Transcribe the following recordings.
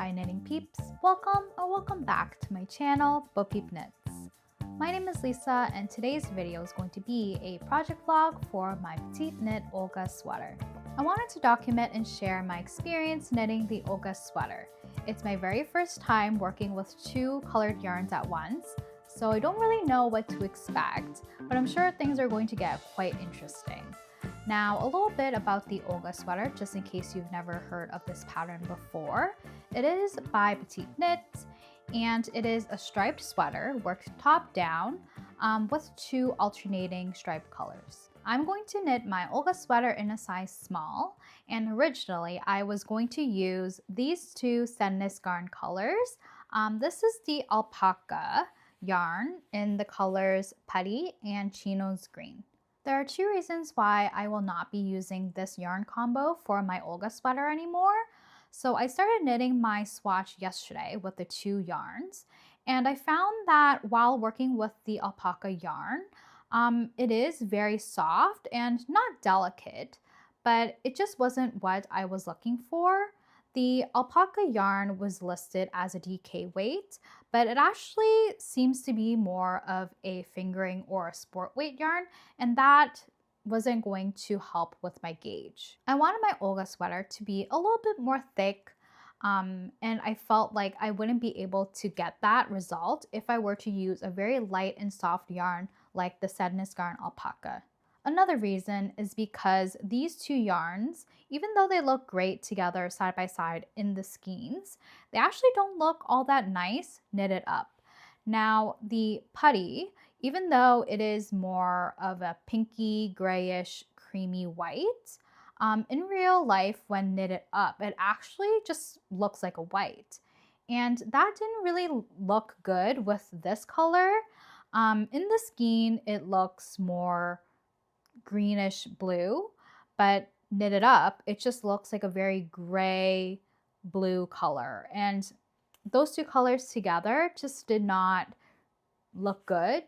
Hi knitting peeps, welcome or welcome back to my channel, bopeepknits. My name is Lisa and today's video is going to be a project vlog for my petite knit Olga sweater. I wanted to document and share my experience knitting the Olga sweater. It's my very first time working with two colored yarns at once, so I don't really know what to expect, but I'm sure things are going to get quite interesting. Now, a little bit about the Olga sweater, just in case you've never heard of this pattern before. It is by petiteknit, and it is a striped sweater worked top down with two alternating stripe colors. I'm going to knit my Olga sweater in a size small, and originally I was going to use these two Sandnes Garn colors. This is the alpaca yarn in the colors Putty and Chino's Green. There are two reasons why I will not be using this yarn combo for my Olga sweater anymore. So I started knitting my swatch yesterday with the two yarns, and I found that while working with the alpaca yarn, it is very soft and not delicate, but it just wasn't what I was looking for. The alpaca yarn was listed as a DK weight, but it actually seems to be more of a fingering or a sport weight yarn, and that wasn't going to help with my gauge. I wanted my Olga sweater to be a little bit more thick, and I felt like I wouldn't be able to get that result if I were to use a very light and soft yarn like the Sandnes Garn alpaca. Another reason is because these two yarns, even though they look great together side by side in the skeins, they actually don't look all that nice knitted up. Now, the putty, even though it is more of a pinky, grayish, creamy white, in real life when knitted up, it actually just looks like a white. And that didn't really look good with this color. In the skein, it looks more greenish blue, but knitted up, it just looks like a very gray blue color. And those two colors together just did not look good.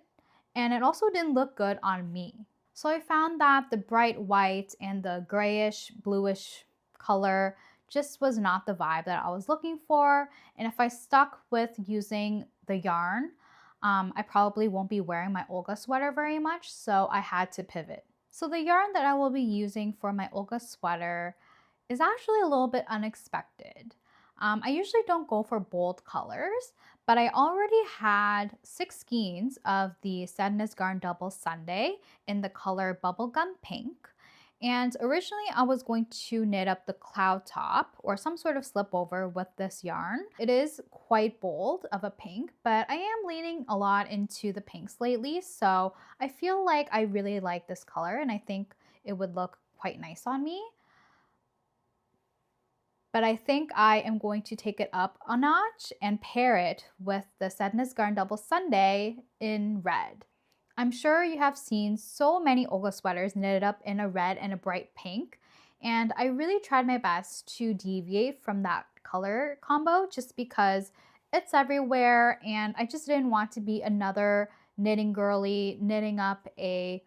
And it also didn't look good on me. So I found that the bright white and the grayish bluish color just was not the vibe that I was looking for. And if I stuck with using the yarn, I probably won't be wearing my Olga sweater very much, so I had to pivot. So the yarn that I will be using for my Olga sweater is actually a little bit unexpected. I usually don't go for bold colors, but I already had 6 skeins of the Sandnes Garn Double Sunday in the color Bubblegum Pink. And originally I was going to knit up the cloud top or some sort of slip over with this yarn. It is quite bold of a pink, but I am leaning a lot into the pinks lately, so I feel like I really like this color and I think it would look quite nice on me. But I think I am going to take it up a notch and pair it with the Sandnes Garn Double Sunday in red. I'm sure you have seen so many Olga sweaters knitted up in a red and a bright pink, and I really tried my best to deviate from that color combo just because it's everywhere and I just didn't want to be another knitting girly knitting up a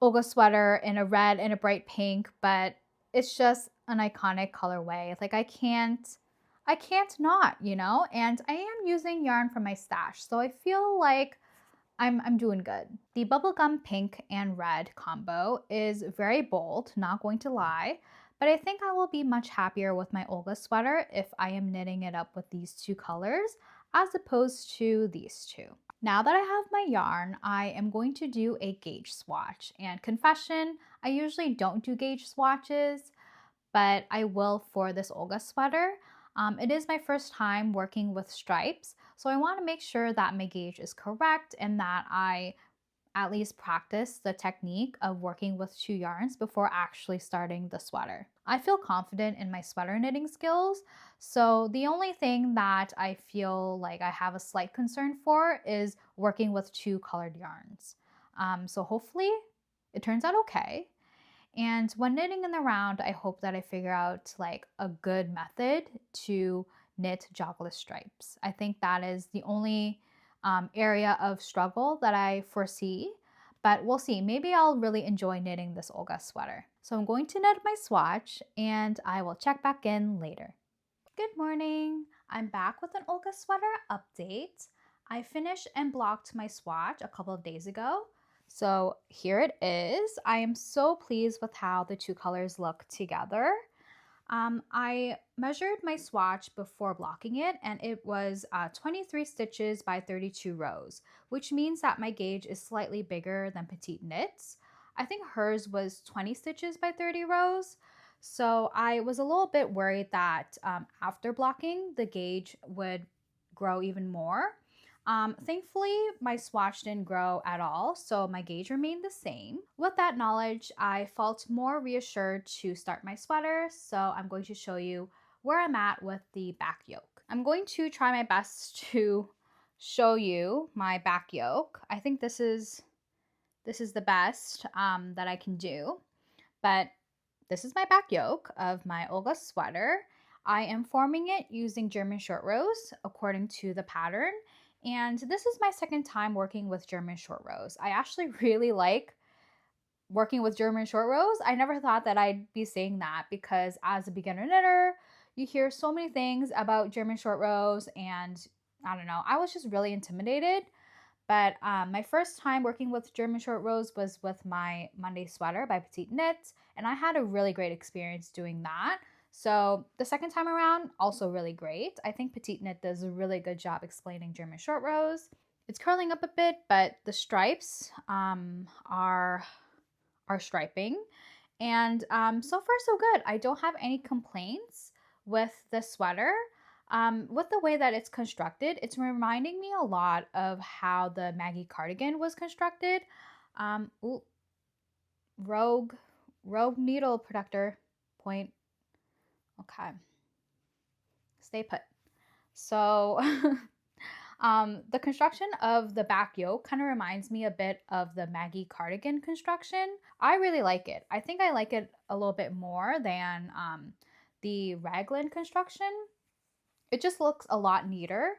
Olga sweater in a red and a bright pink, but it's just an iconic colorway. Like I can't not, you know, and I am using yarn from my stash, so I feel like I'm doing good. The bubblegum pink and red combo is very bold, not going to lie, but I think I will be much happier with my Olga sweater if I am knitting it up with these two colors as opposed to these two. Now that I have my yarn, I am going to do a gauge swatch. And confession, I usually don't do gauge swatches, but I will for this Olga sweater. It is my first time working with stripes, so I want to make sure that my gauge is correct and that I at least practice the technique of working with two yarns before actually starting the sweater. I feel confident in my sweater knitting skills, so the only thing that I feel like I have a slight concern for is working with two colored yarns. So hopefully it turns out okay. And when knitting in the round, I hope that I figure out like a good method to knit jogless stripes. I think that is the only area of struggle that I foresee, but we'll see. Maybe I'll really enjoy knitting this Olga sweater. So I'm going to knit my swatch and I will check back in later. Good morning. I'm back with an Olga sweater update. I finished and blocked my swatch a couple of days ago. So here it is. I am so pleased with how the two colors look together. I measured my swatch before blocking it, and it was 23 stitches by 32 rows, which means that my gauge is slightly bigger than petiteknits. I think hers was 20 stitches by 30 rows. So I was a little bit worried that after blocking, the gauge would grow even more. Thankfully, my swatch didn't grow at all, so my gauge remained the same. With that knowledge, I felt more reassured to start my sweater, so I'm going to show you where I'm at with the back yoke. I'm going to try my best to show you my back yoke. I think this is the best that I can do, but this is my back yoke of my Olga sweater. I am forming it using German short rows according to the pattern. And this is my second time working with German short rows. I actually really like working with German short rows. I never thought that I'd be saying that because as a beginner knitter, you hear so many things about German short rows, and I don't know, I was just really intimidated. But my first time working with German short rows was with my Monday sweater by petiteknit, and I had a really great experience doing that. So the second time around, also really great. I think petiteknit does a really good job explaining German short rows. It's curling up a bit, but the stripes are striping. And so far so good. I don't have any complaints with the sweater. With the way that it's constructed, it's reminding me a lot of how the Maggie cardigan was constructed. Rogue needle protector point. Okay, stay put. So the construction of the back yoke kind of reminds me a bit of the Maggie cardigan construction. I really like it. I think I like it a little bit more than the raglan construction. It just looks a lot neater,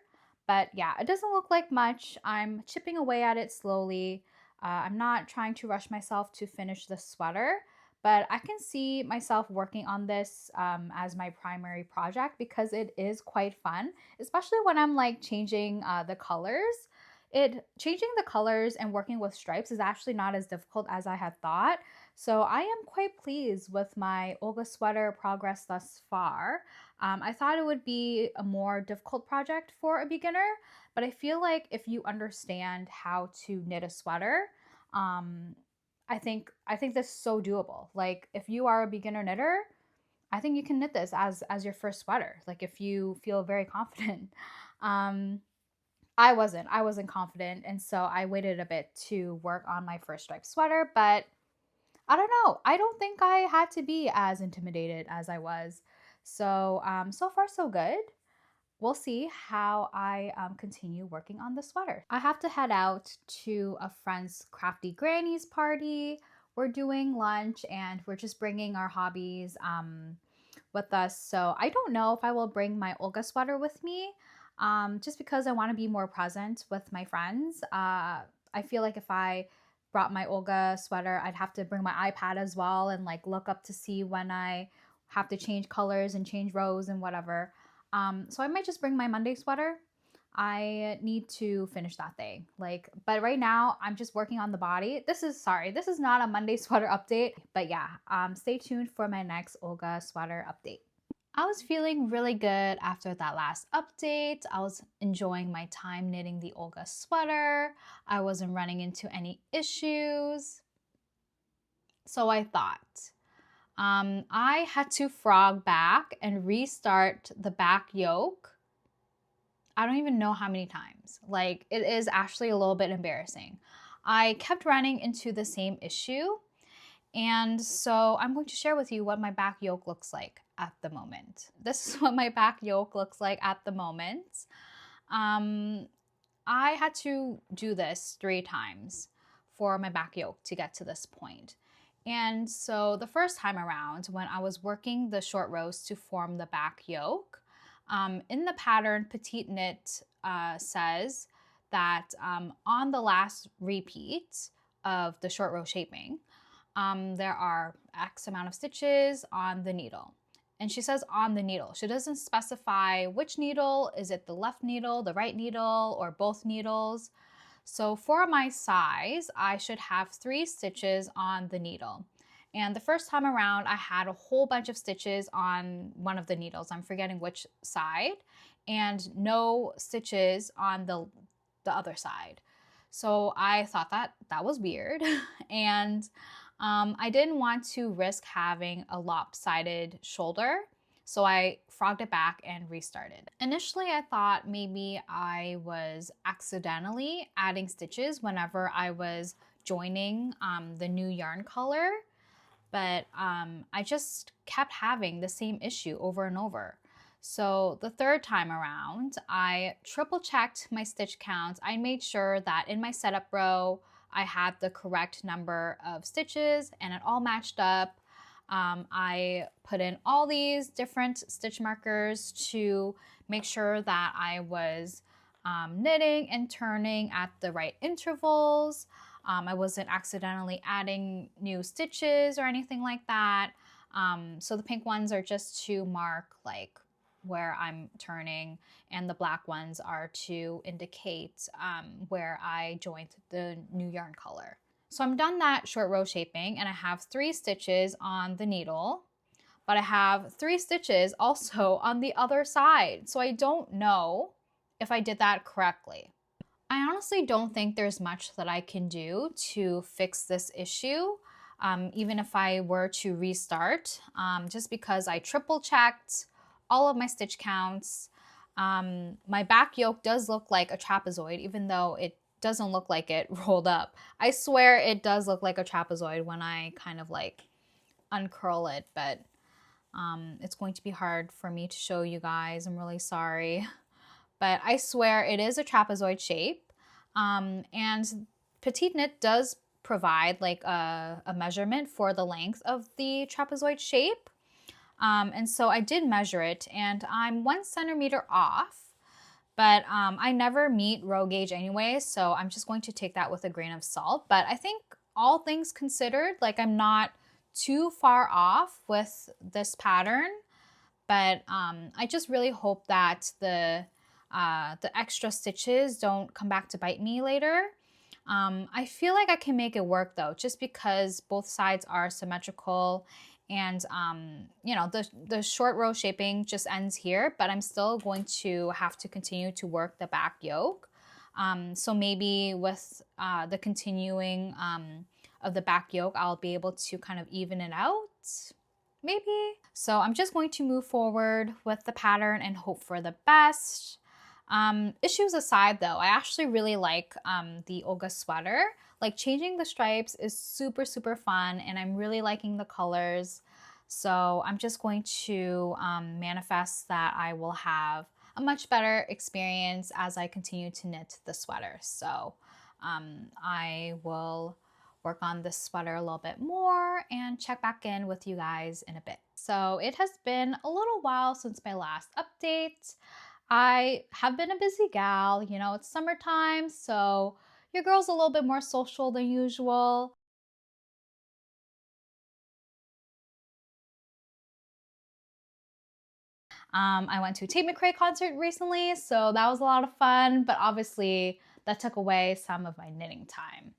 but yeah, it doesn't look like much. I'm chipping away at it slowly. I'm not trying to rush myself to finish the sweater, but I can see myself working on this as my primary project because it is quite fun, especially when I'm like changing the colors. Changing the colors and working with stripes is actually not as difficult as I had thought. So I am quite pleased with my Olga sweater progress thus far. I thought it would be a more difficult project for a beginner, but I feel like if you understand how to knit a sweater, I think this is so doable. Like if you are a beginner knitter, I think you can knit this as your first sweater. Like if you feel very confident. I wasn't confident, and so I waited a bit to work on my first striped sweater, but I don't know. I don't think I had to be as intimidated as I was. So, so far so good. We'll see how I continue working on the sweater. I have to head out to a friend's crafty granny's party. We're doing lunch and we're just bringing our hobbies with us. So I don't know if I will bring my Olga sweater with me just because I want to be more present with my friends. I feel like if I brought my Olga sweater, I'd have to bring my iPad as well and like look up to see when I have to change colors and change rows and whatever. So I might just bring my Monday sweater. I need to finish that thing. But right now I'm just working on the body. This is not a Monday sweater update, but yeah, stay tuned for my next Olga sweater update. I was feeling really good after that last update. I was enjoying my time knitting the Olga sweater. I wasn't running into any issues. So I thought, I had to frog back and restart the back yoke. I don't even know how many times. Like, it is actually a little bit embarrassing. I kept running into the same issue. And so I'm going to share with you what my back yoke looks like at the moment. This is what my back yoke looks like at the moment. I had to do this 3 times for my back yoke to get to this point. And so the first time around, when I was working the short rows to form the back yoke, in the pattern, petiteknit says that on the last repeat of the short row shaping, there are X amount of stitches on the needle. And she says on the needle. She doesn't specify which needle. Is it the left needle, the right needle, or both needles? So for my size, I should have 3 stitches on the needle. And the first time around, I had a whole bunch of stitches on one of the needles. I'm forgetting which side, and no stitches on the other side. So I thought that was weird. And I didn't want to risk having a lopsided shoulder. So I frogged it back and restarted. Initially, I thought maybe I was accidentally adding stitches whenever I was joining the new yarn color, but I just kept having the same issue over and over. So the third time around, I triple checked my stitch counts. I made sure that in my setup row, I had the correct number of stitches and it all matched up. I put in all these different stitch markers to make sure that I was knitting and turning at the right intervals. I wasn't accidentally adding new stitches or anything like that. So the pink ones are just to mark like where I'm turning, and the black ones are to indicate where I joined the new yarn color. So I'm done that short row shaping, and I have 3 stitches on the needle, but I have 3 stitches also on the other side. So I don't know if I did that correctly. I honestly don't think there's much that I can do to fix this issue, even if I were to restart, just because I triple checked all of my stitch counts. My back yoke does look like a trapezoid, even though it doesn't look like it rolled up. I swear it does look like a trapezoid when I kind of like uncurl it, but it's going to be hard for me to show you guys. I'm really sorry. But I swear it is a trapezoid shape. And Petite Knit does provide like a measurement for the length of the trapezoid shape. And so I did measure it, and I'm 1 centimeter off, but I never meet row gauge anyway, so I'm just going to take that with a grain of salt. But I think all things considered, like I'm not too far off with this pattern, but I just really hope that the extra stitches don't come back to bite me later. I feel like I can make it work though, just because both sides are symmetrical. And, you know, the short row shaping just ends here, but I'm still going to have to continue to work the back yoke. So maybe with the continuing of the back yoke, I'll be able to kind of even it out, maybe. So I'm just going to move forward with the pattern and hope for the best. Issues aside though, I actually really like the Olga sweater. Like changing the stripes is super, super fun, and I'm really liking the colors. So I'm just going to manifest that I will have a much better experience as I continue to knit the sweater. So I will work on this sweater a little bit more and check back in with you guys in a bit. So it has been a little while since my last update. I have been a busy gal, you know, it's summertime, so your girl's a little bit more social than usual. I went to a Tate McRae concert recently, so that was a lot of fun, but obviously that took away some of my knitting time.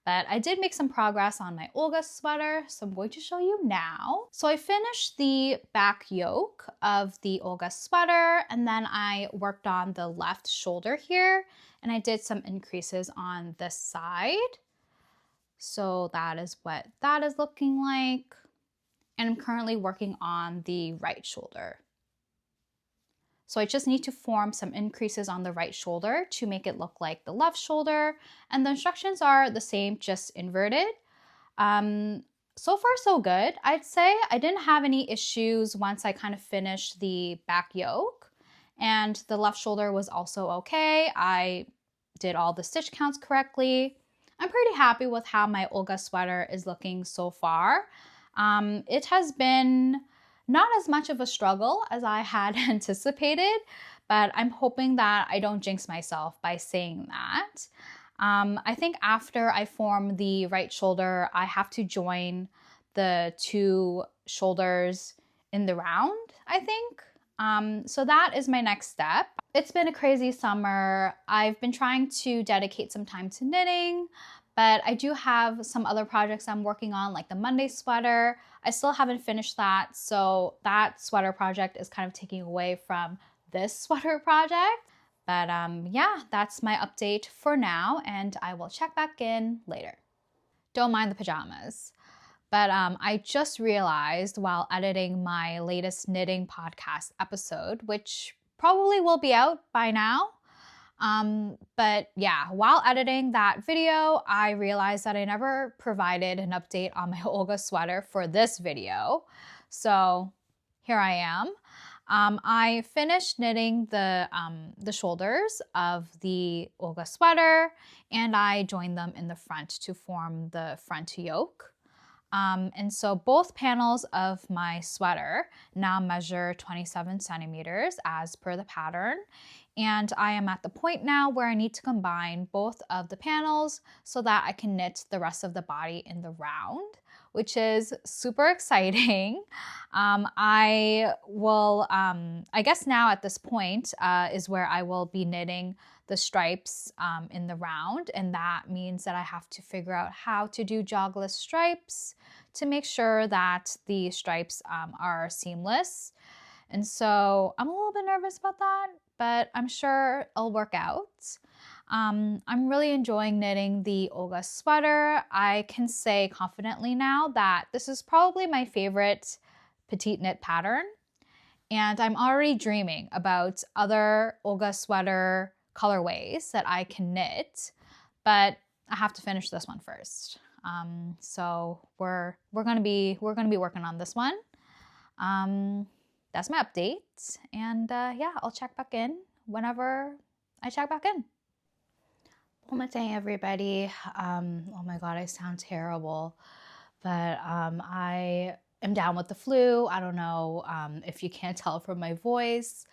But I did make some progress on my Olga sweater, so I'm going to show you now. So I finished the back yoke of the Olga sweater, and then I worked on the left shoulder here, and I did some increases on this side. So that is what that is looking like. And I'm currently working on the right shoulder. So I just need to form some increases on the right shoulder to make it look like the left shoulder. And the instructions are the same, just inverted. So far, so good. I'd say I didn't have any issues once I kind of finished the back yoke. And the left shoulder was also okay. I did all the stitch counts correctly. I'm pretty happy with how my Olga sweater is looking so far. It has been not as much of a struggle as I had anticipated, but I'm hoping that I don't jinx myself by saying that. I think after I form the right shoulder, I have to join the 2 shoulders in the round, I think. So that is my next step. It's been a crazy summer. I've been trying to dedicate some time to knitting, but I do have some other projects I'm working on, like the Monday sweater. I still haven't finished that, so that sweater project is kind of taking away from this sweater project. But yeah, that's my update for now, and I will check back in later. Don't mind the pajamas. But I just realized while editing my latest knitting podcast episode, which probably will be out by now. But yeah, while editing that video, I realized that I never provided an update on my Olga sweater for this video. So here I am. I finished knitting the shoulders of the Olga sweater, and I joined them in the front to form the front yoke. And so both panels of my sweater now measure 27 centimeters as per the pattern. And I am at the point now where I need to combine both of the panels so that I can knit the rest of the body in the round, which is super exciting. I guess now at this point is where I will be knitting the stripes in the round, and that means that I have to figure out how to do jogless stripes to make sure that the stripes are seamless. And so I'm a little bit nervous about that, but I'm sure it'll work out. I'm really enjoying knitting the Olga sweater. I can say confidently now that this is probably my favorite petite knit pattern, and I'm already dreaming about other Olga sweater colorways that I can knit, but I have to finish this one first. So we're gonna be working on this one. That's my update, and yeah, I'll check back in whenever I check back in. Well, day, everybody. Oh my god, I sound terrible, but I am down with the flu. I don't know if you can't tell from my voice.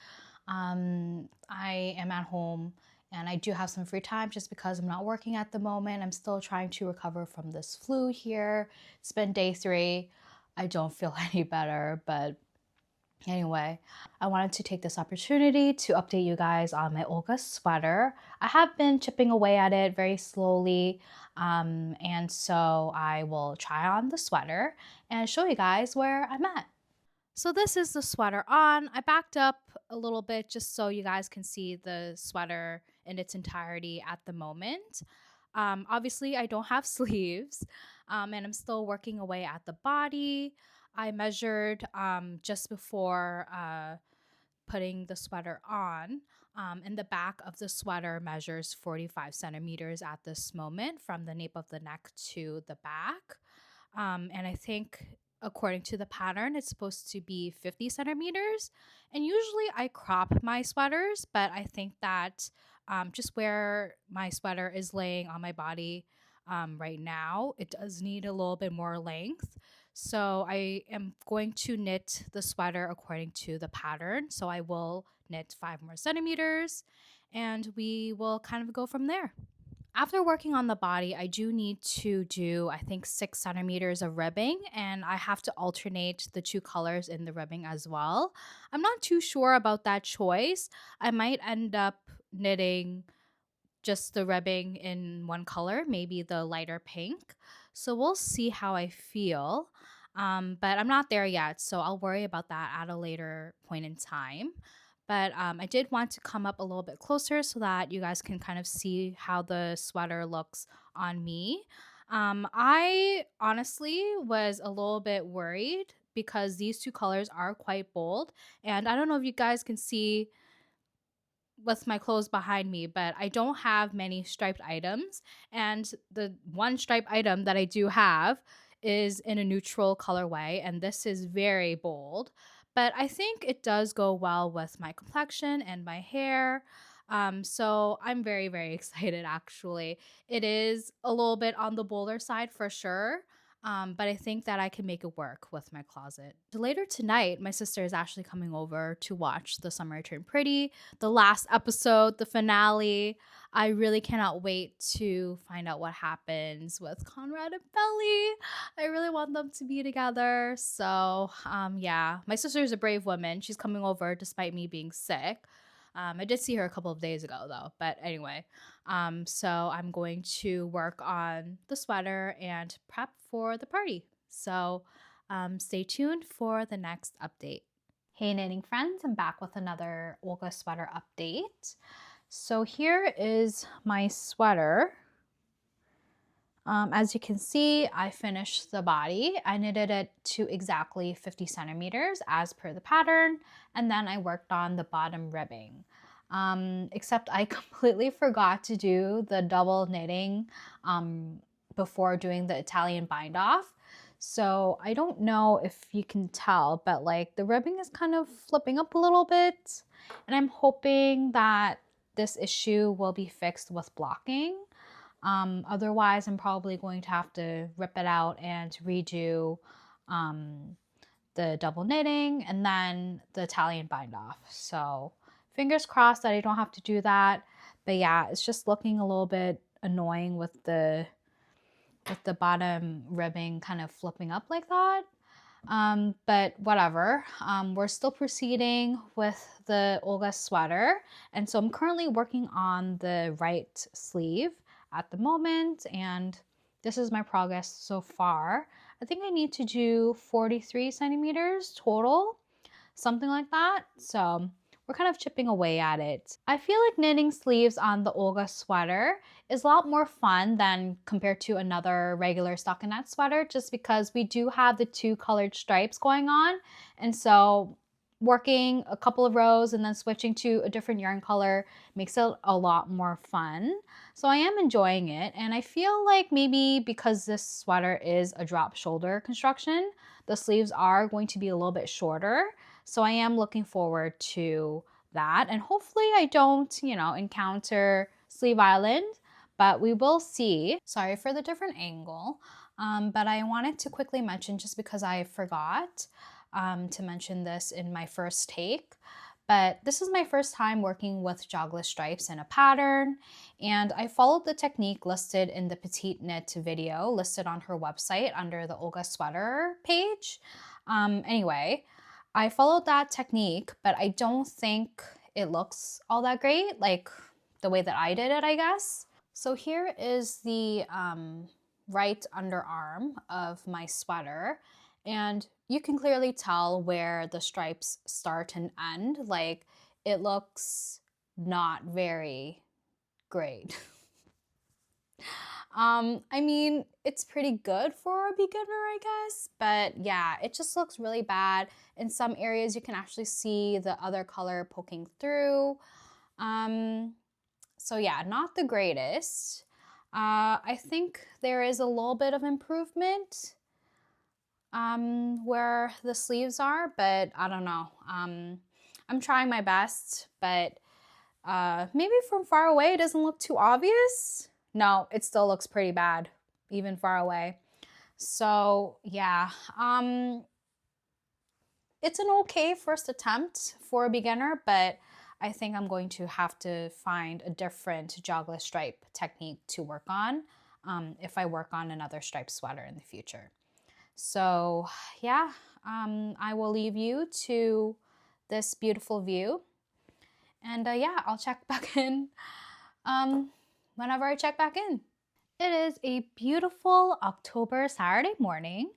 I am at home and I do have some free time just because I'm not working at the moment. I'm still trying to recover from this flu here. It's been day 3. I don't feel any better, but anyway, I wanted to take this opportunity to update you guys on my Olga sweater. I have been chipping away at it very slowly, and so I will try on the sweater and show you guys where I'm at. So this is the sweater on. I backed up a little bit just so you guys can see the sweater in its entirety at the moment. Obviously, I don't have sleeves, and I'm still working away at the body. I measured just before putting the sweater on, and the back of the sweater measures 45 centimeters at this moment from the nape of the neck to the back. And I think according to the pattern, it's supposed to be 50 centimeters. And usually I crop my sweaters, but I think that just where my sweater is laying on my body right now, it does need a little bit more length. So I am going to knit the sweater according to the pattern. So I will knit 5 more centimeters and we will kind of go from there. After working on the body, I do need to do, I think, 6 centimeters of ribbing, and I have to alternate the 2 colors in the ribbing as well. I'm not too sure about that choice. I might end up knitting just the ribbing in one color, maybe the lighter pink. So we'll see how I feel. But I'm not there yet, so I'll worry about that at a later point in time. But I did want to come up a little bit closer so that you guys can kind of see how the sweater looks on me. I honestly was a little bit worried because these 2 colors are quite bold. And I don't know if you guys can see with my clothes behind me, but I don't have many striped items. And the one striped item that I do have is in a neutral colorway, and this is very bold. But I think it does go well with my complexion and my hair. So I'm very, very excited actually. It is a little bit on the bolder side for sure. But I think that I can make it work with my closet. Later tonight, my sister is actually coming over to watch The Summer I Turned Pretty, the last episode, the finale. I really cannot wait to find out what happens with Conrad and Belly. I really want them to be together. So, yeah, my sister is a brave woman. She's coming over despite me being sick. I did see her a couple of days ago, though. But anyway, so I'm going to work on the sweater and prep for the party. So stay tuned for the next update. Hey knitting friends, I'm back with another Olga sweater update. So here is my sweater. As you can see, I finished the body. I knitted it to exactly 50 centimeters as per the pattern, and then I worked on the bottom ribbing. Except I completely forgot to do the double knitting before doing the Italian bind off. So I don't know if you can tell, but like the ribbing is kind of flipping up a little bit, and I'm hoping that this issue will be fixed with blocking. Otherwise, I'm probably going to have to rip it out and redo the double knitting and then the Italian bind off. So fingers crossed that I don't have to do that. But yeah, it's just looking a little bit annoying with the bottom ribbing kind of flipping up like that. But whatever, we're still proceeding with the Olga sweater. And so I'm currently working on the right sleeve at the moment, and this is my progress so far. I think I need to do 43 centimeters total, something like that. So we're kind of chipping away at it. I feel like knitting sleeves on the Olga sweater is a lot more fun than compared to another regular stockinette sweater, just because we do have the two colored stripes going on. And so working a couple of rows and then switching to a different yarn color makes it a lot more fun. So I am enjoying it, and I feel like maybe because this sweater is a drop shoulder construction, the sleeves are going to be a little bit shorter. So I am looking forward to that, and hopefully I don't, encounter Sleeve Island, but we will see. Sorry for the different angle, but I wanted to quickly mention, just because I forgot to mention this in my first take, but this is my first time working with jogless stripes in a pattern, and I followed the technique listed in the petiteknit video listed on her website under the Olga sweater page. Anyway, I followed that technique, but I don't think it looks all that great, like the way that I did it, I guess. So here is the right underarm of my sweater, and you can clearly tell where the stripes start and end. Like, it looks not very great. I mean, it's pretty good for a beginner, I guess, but yeah, it just looks really bad. In some areas, you can actually see the other color poking through. So yeah, not the greatest. I think there is a little bit of improvement where the sleeves are, but I don't know. I'm trying my best, but maybe from far away it doesn't look too obvious. No, it still looks pretty bad, even far away. So yeah, it's an okay first attempt for a beginner, but I think I'm going to have to find a different jogless stripe technique to work on if I work on another striped sweater in the future. So yeah, I will leave you to this beautiful view, and yeah, I'll check back in whenever I check back in. It is a beautiful October Saturday morning.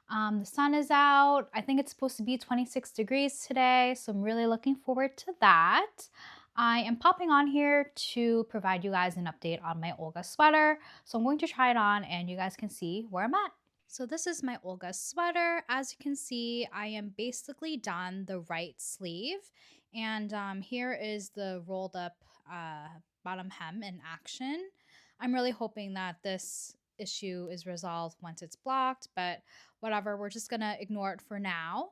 The sun is out. I think it's supposed to be 26 degrees today, so I'm really looking forward to that. I am popping on here to provide you guys an update on my Olga sweater. So I'm going to try it on and you guys can see where I'm at. So this is my Olga sweater. As you can see, I am basically done the right sleeve. And here is the rolled up bottom hem in action. I'm really hoping that this issue is resolved once it's blocked, but whatever, we're just gonna ignore it for now.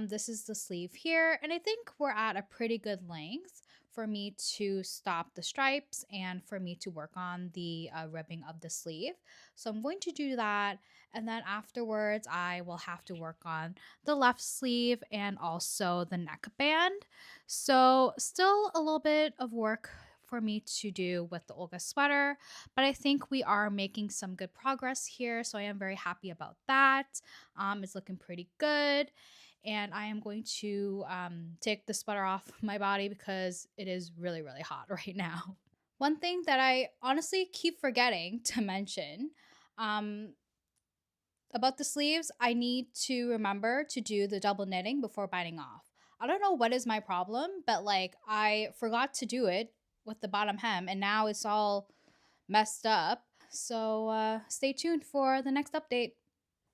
This is the sleeve here, and I think we're at a pretty good length for me to stop the stripes and for me to work on the ribbing of the sleeve. So I'm going to do that, and then afterwards I will have to work on the left sleeve and also the neckband. So still a little bit of work for me to do with the Olga sweater, but I think we are making some good progress here, so I am very happy about that. It's looking pretty good, and I am going to take the sweater off my body because it is really, really hot right now. One thing that I honestly keep forgetting to mention about the sleeves, I need to remember to do the double knitting before biting off. I don't know what is my problem, but like I forgot to do it with the bottom hem, and now it's all messed up. So stay tuned for the next update.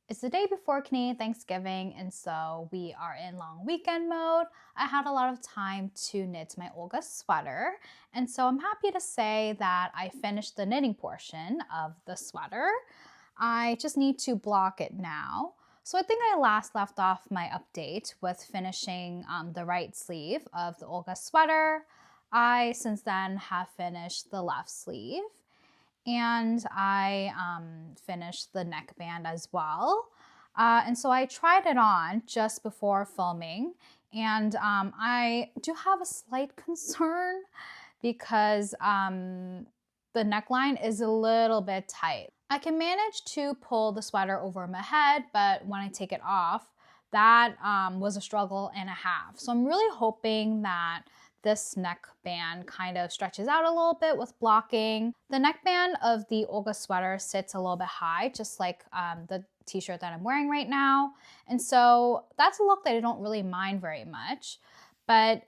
It's the day before Canadian Thanksgiving, and so we are in long weekend mode. I had a lot of time to knit my Olga sweater, and so I'm happy to say that I finished the knitting portion of the sweater. I just need to block it now. So I think I last left off my update with finishing the right sleeve of the Olga sweater. I, since then, have finished the left sleeve, and I finished the neckband as well. And so I tried it on just before filming, and I do have a slight concern because the neckline is a little bit tight. I can manage to pull the sweater over my head, but when I take it off, that was a struggle and a half. So I'm really hoping that this neckband kind of stretches out a little bit with blocking. The neckband of the Olga sweater sits a little bit high, just like the t-shirt that I'm wearing right now. And so that's a look that I don't really mind very much. But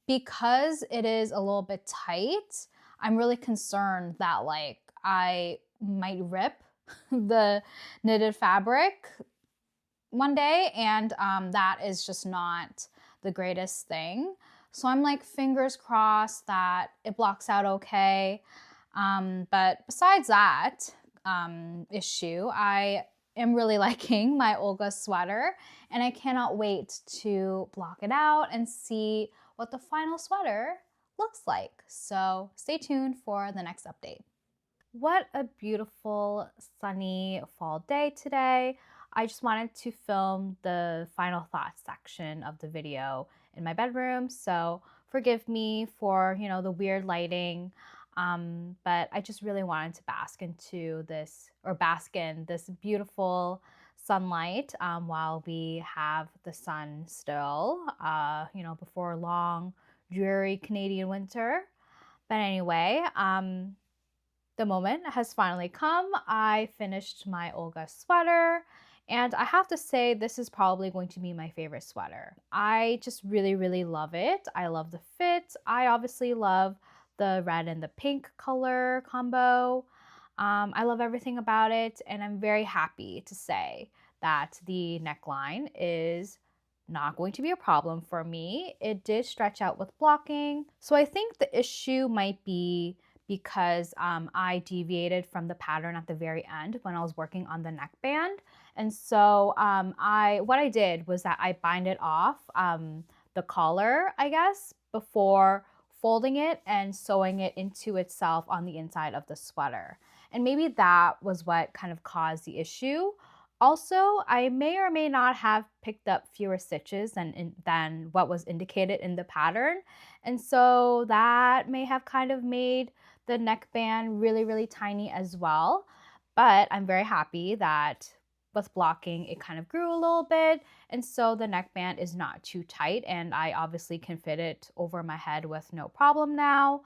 because it is a little bit tight, I'm really concerned that like I might rip the knitted fabric one day, and that is just not the greatest thing. So I'm like fingers crossed that it blocks out okay. But besides that issue, I am really liking my Olga sweater, and I cannot wait to block it out and see what the final sweater looks like. So stay tuned for the next update. What a beautiful sunny fall day today. I just wanted to film the final thoughts section of the video in my bedroom, so forgive me for, you know, the weird lighting, but I just really wanted to bask in this beautiful sunlight while we have the sun still, you know, before a long, dreary Canadian winter. But anyway, the moment has finally come. I finished my Olga sweater, and I have to say this is probably going to be my favorite sweater. I just really, really love it. I love the fit. I obviously love the red and the pink color combo. I love everything about it, and I'm very happy to say that the neckline is not going to be a problem for me. It did stretch out with blocking, so I think the issue might be because I deviated from the pattern at the very end when I was working on the neckband. And so what I did was that I binded off the collar, I guess, before folding it and sewing it into itself on the inside of the sweater. And maybe that was what kind of caused the issue. Also, I may or may not have picked up fewer stitches than what was indicated in the pattern. And so that may have kind of made the neckband really, really tiny as well. But I'm very happy that with blocking, it kind of grew a little bit. And so the neckband is not too tight, and I obviously can fit it over my head with no problem now.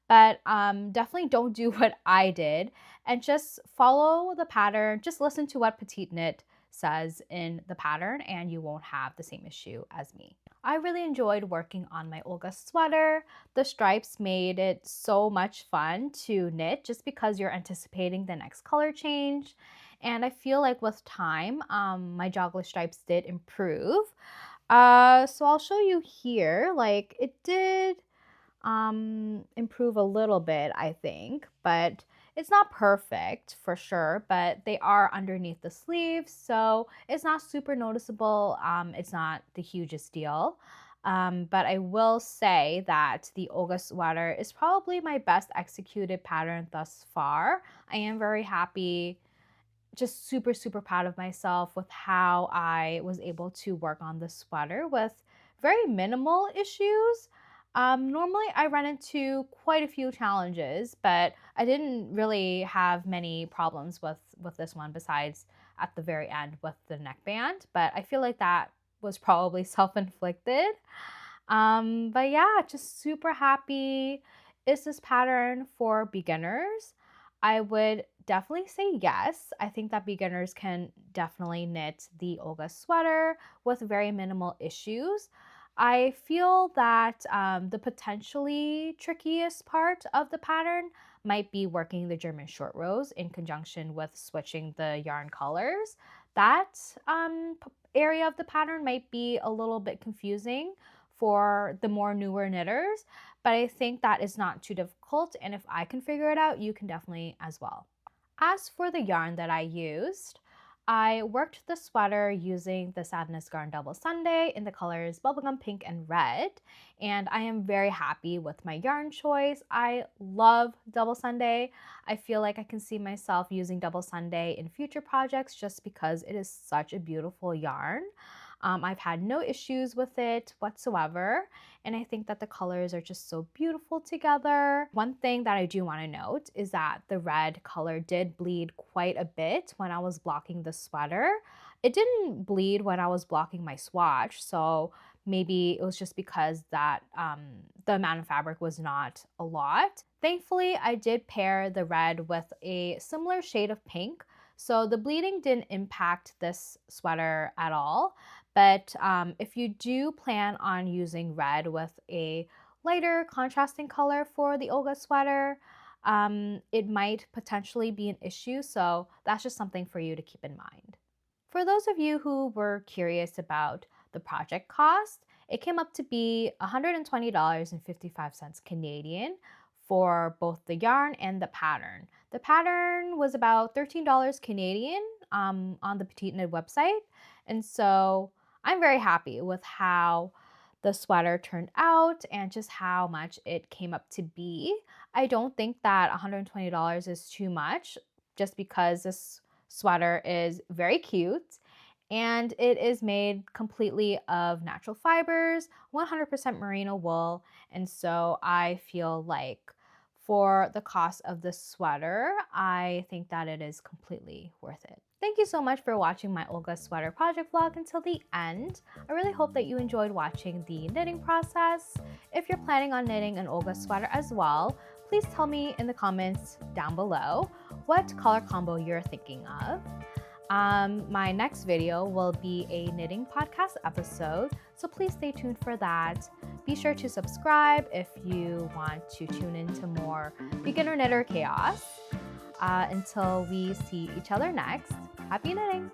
But definitely don't do what I did and just follow the pattern. Just listen to what petiteknit says in the pattern, and you won't have the same issue as me. I really enjoyed working on my Olga sweater. The stripes made it so much fun to knit just because you're anticipating the next color change. And I feel like with time, my jogless stripes did improve. So I'll show you here, like it did improve a little bit, I think, but It's not perfect for sure, but they are underneath the sleeves, so it's not super noticeable. It's not the hugest deal. But I will say that the Olga sweater is probably my best executed pattern thus far. I am very happy, just super, super proud of myself with how I was able to work on the sweater with very minimal issues. Normally I run into quite a few challenges, but I didn't really have many problems with this one besides at the very end with the neckband, but I feel like that was probably self-inflicted. But yeah, just super happy. Is this pattern for beginners? I would definitely say yes. I think that beginners can definitely knit the Olga sweater with very minimal issues. I feel that the potentially trickiest part of the pattern might be working the German short rows in conjunction with switching the yarn colors. That area of the pattern might be a little bit confusing for the more newer knitters, but I think that is not too difficult, and if I can figure it out, you can definitely as well. As for the yarn that I used, I worked the sweater using the Sandnes Garn Double Sunday in the colors Bubblegum Pink and Red, and I am very happy with my yarn choice. I love Double Sunday. I feel like I can see myself using Double Sunday in future projects just because it is such a beautiful yarn. I've had no issues with it whatsoever, and I think that the colors are just so beautiful together. One thing that I do want to note is that the red color did bleed quite a bit when I was blocking the sweater. It didn't bleed when I was blocking my swatch, so maybe it was just because that the amount of fabric was not a lot. Thankfully, I did pair the red with a similar shade of pink, so the bleeding didn't impact this sweater at all. But if you do plan on using red with a lighter contrasting color for the Olga sweater, it might potentially be an issue. So that's just something for you to keep in mind. For those of you who were curious about the project cost, it came up to be $120.55 Canadian for both the yarn and the pattern. The pattern was about $13 Canadian on the petiteknit website, and so I'm very happy with how the sweater turned out and just how much it came up to be. I don't think that $120 is too much just because this sweater is very cute and it is made completely of natural fibers, 100% merino wool, and so I feel like for the cost of the sweater, I think that it is completely worth it. Thank you so much for watching my Olga sweater project vlog until the end. I really hope that you enjoyed watching the knitting process. If you're planning on knitting an Olga sweater as well, please tell me in the comments down below what color combo you're thinking of. My next video will be a knitting podcast episode, so please stay tuned for that. Be sure to subscribe if you want to tune into more beginner knitter chaos. Until we see each other next, happy knitting!